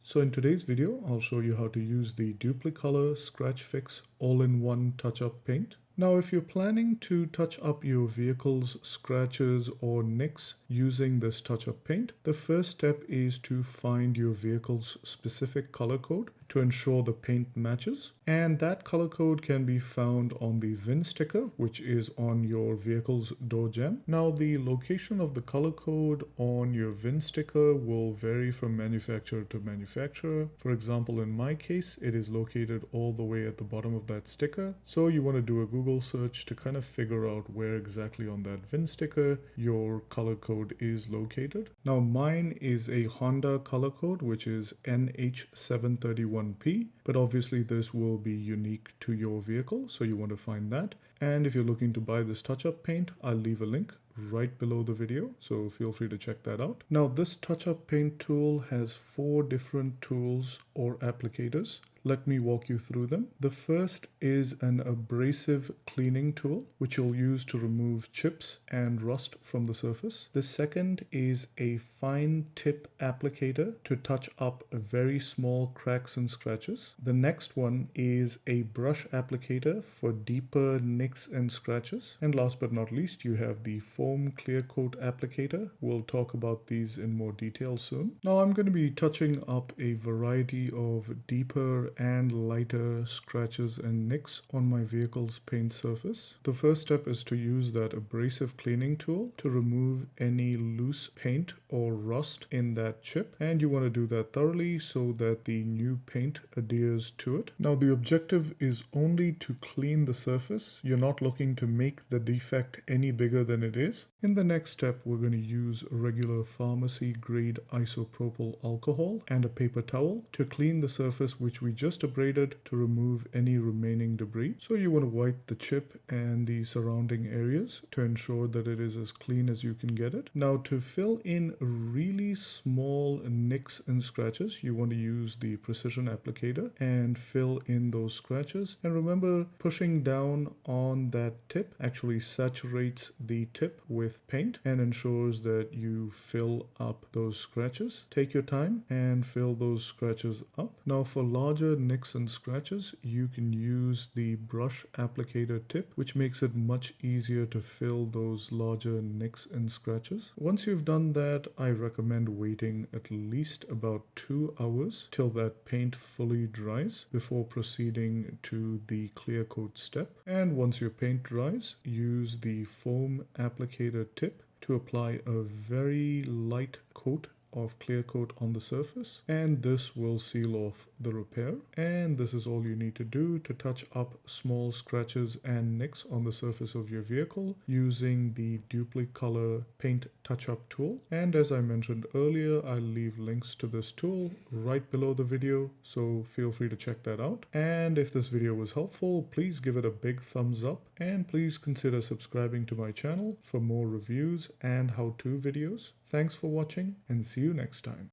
So in today's video, I'll show you how to use the Dupli-Color Scratch Fix All-in-1 touch-up paint. Now, if you're planning to touch up your vehicle's scratches or nicks using this touch-up paint, the first step is to find your vehicle's specific color code to ensure the paint matches. And that color code can be found on the VIN sticker, which is on your vehicle's door jamb. Now, the location of the color code on your VIN sticker will vary from manufacturer to manufacturer. For example, in my case, it is located all the way at the bottom of that sticker. So you want to do a Google search to kind of figure out where exactly on that VIN sticker your color code is located. Now, mine is a Honda color code, which is NH731P, but obviously this will be unique to your vehicle, so you want to find that. And if you're looking to buy this touch-up paint, I'll leave a link right below the video, so feel free to check that out. Now, this touch-up paint tool has 4 different tools or applicators. Let me walk you through them. The first is an abrasive cleaning tool, which you'll use to remove chips and rust from the surface. The second is a fine tip applicator to touch up very small cracks and scratches. The next one is a brush applicator for deeper nicks and scratches. And last but not least, you have the foam clear coat applicator. We'll talk about these in more detail soon. Now, I'm going to be touching up a variety of deeper and lighter scratches and nicks on my vehicle's paint surface. The first step is to use that abrasive cleaning tool to remove any loose paint or rust in that chip, and you want to do that thoroughly so that the new paint adheres to it. Now, the objective is only to clean the surface. You're not looking to make the defect any bigger than it is. In the next step, we're going to use regular pharmacy grade isopropyl alcohol and a paper towel to clean the surface which we just abraded to remove any remaining debris. So you want to wipe the chip and the surrounding areas to ensure that it is as clean as you can get it. Now, to fill in really small nicks and scratches, you want to use the precision applicator and fill in those scratches. And remember, pushing down on that tip actually saturates the tip with paint and ensures that you fill up those scratches. Take your time and fill those scratches up. Now, for larger nicks and scratches, you can use the brush applicator tip, which makes it much easier to fill those larger nicks and scratches. Once you've done that, I recommend waiting at least about 2 hours till that paint fully dries before proceeding to the clear coat step. And once your paint dries, use the foam applicator tip to apply a very light coat of clear coat on the surface, and this will seal off the repair. And this is all you need to do to touch up small scratches and nicks on the surface of your vehicle using the Dupli-Color paint touch-up tool. And as I mentioned earlier, I'll leave links to this tool right below the video, so feel free to check that out. And if this video was helpful, please give it a big thumbs up, and please consider subscribing to my channel for more reviews and how-to videos. Thanks for watching, and see you next time.